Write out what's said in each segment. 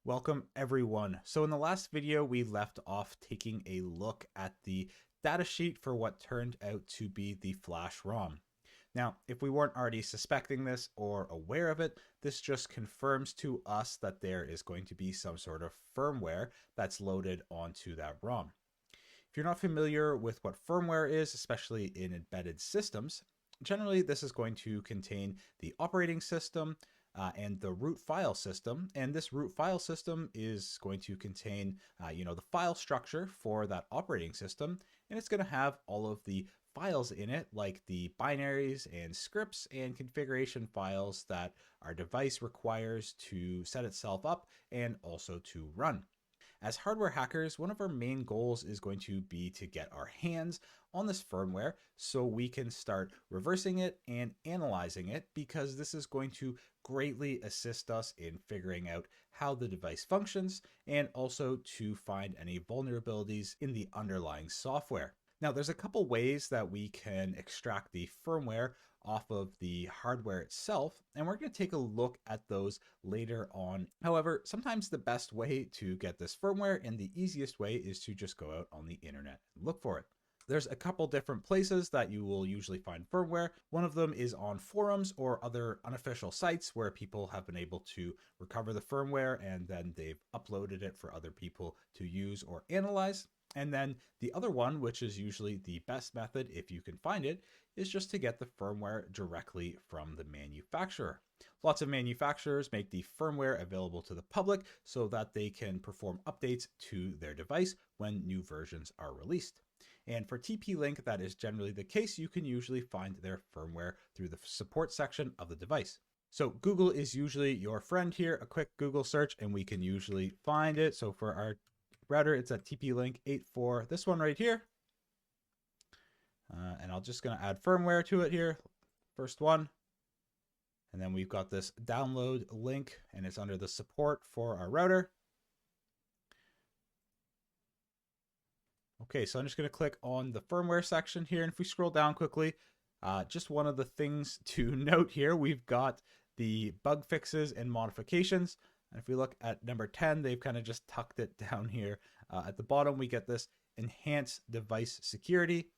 Welcome everyone. So in the last video, we left off taking a look at the datasheet for what turned out to be the flash ROM. Now, if we weren't already suspecting this or aware of it, this just confirms to us that there is going to be some sort of firmware that's loaded onto that ROM. If you're not familiar with what firmware is, especially in embedded systems, generally this is going to contain the operating system, and the root file system. And this root file system is going to contain, the file structure for that operating system. And it's going to have all of the files in it, like the binaries and scripts and configuration files that our device requires to set itself up and also to run. As hardware hackers, one of our main goals is going to be to get our hands on this firmware so we can start reversing it and analyzing it, because this is going to greatly assist us in figuring out how the device functions and also to find any vulnerabilities in the underlying software. Now, there's a couple ways that we can extract the firmware off of the hardware itself, and we're going to take a look at those later on. However, sometimes the best way to get this firmware and the easiest way is to just go out on the internet and look for it. There's a couple different places that you will usually find firmware. One of them is on forums or other unofficial sites where people have been able to recover the firmware and then they've uploaded it for other people to use or analyze. And then the other one, which is usually the best method if you can find it, is just to get the firmware directly from the manufacturer. Lots of manufacturers make the firmware available to the public so that they can perform updates to their device when new versions are released. And for TP-Link, that is generally the case. You can usually find their firmware through the support section of the device. So Google is usually your friend here. A quick Google search and we can usually find it. So for our router, it's at TP-Link 84, this one right here. And I'm just going to add firmware to it here, first one. And then we've got this download link and it's under the support for our router. Okay, so I'm just going to click on the firmware section here. And if we scroll down quickly, just one of the things to note here, we've got the bug fixes and modifications. And if we look at number 10, they've kind of just tucked it down here. At the bottom, we get this enhanced device security.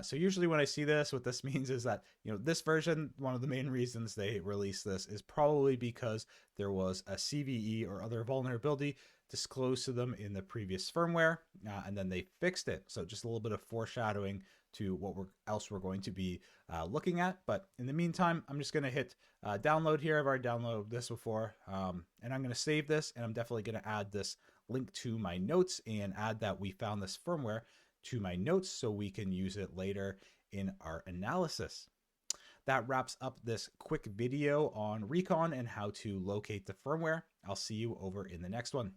So usually when I see this, what this means is that, this version, one of the main reasons they released this is probably because there was a CVE or other vulnerability disclosed to them in the previous firmware, and then they fixed it. So just a little bit of foreshadowing to what else we're going to be looking at. But in the meantime, I'm just going to hit download here. I've already downloaded this before, and I'm going to save this, and I'm definitely going to add this link to my notes and add that we found this firmware to my notes so we can use it later in our analysis. That wraps up this quick video on Recon and how to locate the firmware. I'll see you over in the next one.